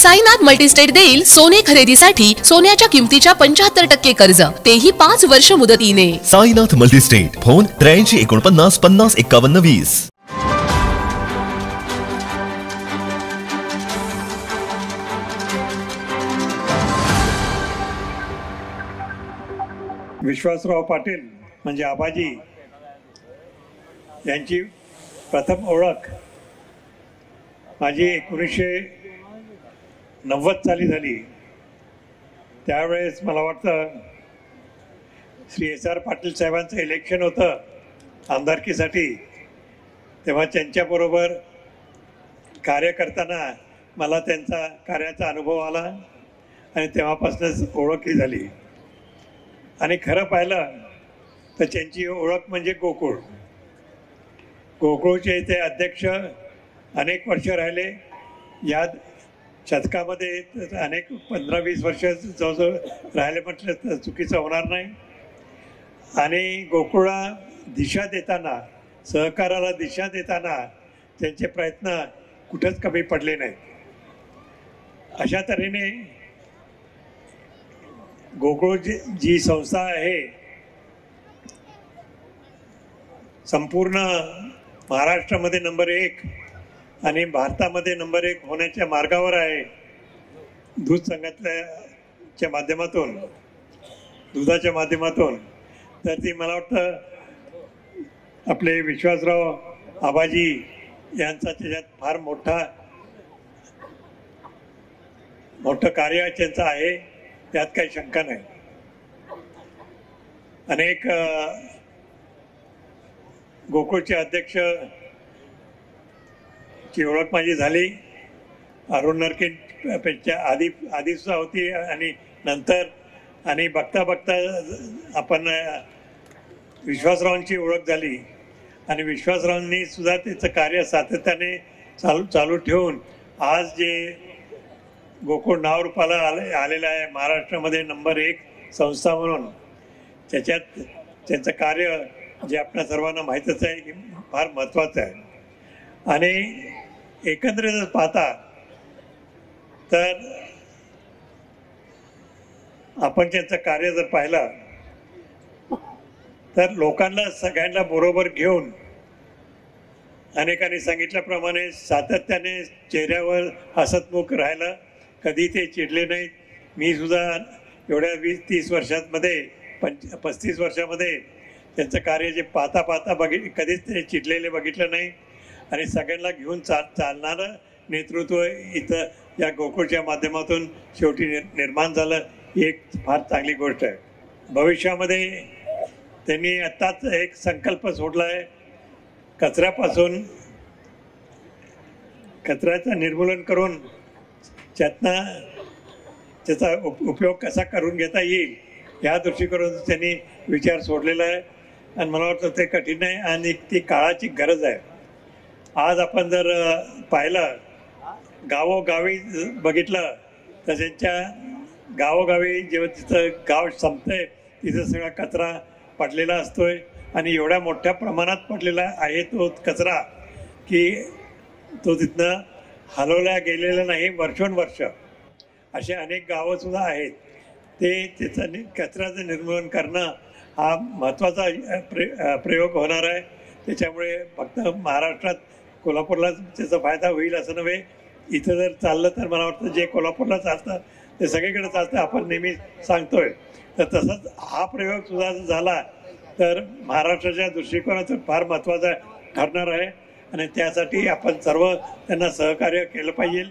Sainath multi-state देईल सोने खरेदीसाठी सोन्याच्या किमतीच्या 75% कर्ज, तेही 5 वर्ष मुदतीने। Sainath multistate, phone 83 49 50 51 20। विश्वासराव पाटील म्हणजे आबाजी यांची प्रथम ओळख माझी 1990 साली झाली। त्यावेळेस मला वाटतं श्री SR पाटील साहेबांचं इलेक्शन होतं आमदारकीसाठी, तेव्हा त्यांच्याबरोबर कार्य करताना मला त्यांचा कार्याचा अनुभव आला आणि तेव्हापासूनच ओळख झाली। आणि खरं पाहिलं तर त्यांची ओळख म्हणजे गोकुळचे ते अध्यक्ष अनेक वर्ष राहिले। या शतकामध्ये अनेक 15-20 वर्ष जवळजवळ राहिले म्हटलं तर चुकीचं होणार नाही। आणि गोकुळला दिशा देताना, सहकाराला दिशा देताना त्यांचे प्रयत्न कुठंच कमी पडले नाहीत। अशा तऱ्हेने गोकुळ जी संस्था आहे संपूर्ण महाराष्ट्रामध्ये नंबर 1 आणि भारतामध्ये नंबर 1 होण्याच्या मार्गावर आहे। दूध संघाच्या माध्यमातून, दुधाच्या माध्यमातून। तर ती मला वाटतं आपले विश्वासराव आबाजी यांचा त्याच्यात फार मोठं कार्य त्यांचं आहे, त्यात काही शंका नाही। अनेक गोकुळचे अध्यक्ष ची ओळख माझी झाली। अरुण नरकेंच्या आधी सुद्धा होती आणि नंतर, आणि बघता बघता आपण विश्वासरावांची ओळख झाली आणि विश्वासरावांनी सुद्धा त्याचं कार्य सातत्याने चालू ठेवून आज जे गोकुळ नाव रूपाला आलेलं आहे महाराष्ट्रामध्ये नंबर 1 संस्था म्हणून, त्याच्यात त्यांचं कार्य जे आपल्या सर्वांना माहीतच आहे की फार महत्त्वाचं आहे। आणि एकंदरीत पाहता तर आपण त्यांचं कार्य जर पाहिलं तर लोकांना सगळ्यांना बरोबर घेऊन, अनेकांनी सांगितल्याप्रमाणे सातत्याने चेहऱ्यावर हसतमुख राहिलं, कधी ते चिडले नाहीत। मी सुद्धा एवढ्या 20-30 वर्षांमध्ये 35 वर्षामध्ये त्यांचं कार्य जे पाहता कधीच ते चिडलेले बघितलं नाही। आणि सगळ्यांना घेऊन चालणारं नेतृत्व इथं या गोकुळच्या माध्यमातून शेवटी निर्माण झालं, ही एक फार चांगली गोष्ट आहे। भविष्यामध्ये त्यांनी आत्ताच एक संकल्प सोडला आहे, कचऱ्याचं निर्मूलन करून त्याचा उपयोग कसा करून घेता येईल या दृष्टीकोनातून त्यांनी विचार सोडलेला आहे। आणि मला वाटतं ते कठीण आहे आणि ती काळाची गरज आहे। आज आपण जर पाहिलं, गावोगावी बघितलं तर त्यांच्या गावोगावी जेव्हा तिथं गाव संपतंय तिथं सगळा कचरा पडलेला असतोय आणि एवढ्या मोठ्या प्रमाणात पडलेला आहे तो कचरा की तो तिथनं हलवला गेलेला नाही। वर्षोनवर्ष असे अनेक गावंसुद्धा आहेत। त्याचं कचऱ्याचं निर्मूलन करणं हा महत्त्वाचा प्रयोग होणार आहे। त्याच्यामुळे फक्त महाराष्ट्रात कोल्हापूरला त्याचा फायदा होईल असं नव्हे, इथं जर चाललं तर मला वाटतं जे कोल्हापूरला चालतं ते सगळीकडे चालतं, आपण नेहमी सांगतोय। तर तसंच हा प्रयोग सुद्धा झाला तर महाराष्ट्राच्या दृष्टिकोनातून फार महत्त्वाचा ठरणार आहे आणि त्यासाठी आपण सर्व त्यांना सहकार्य केलं पाहिजे।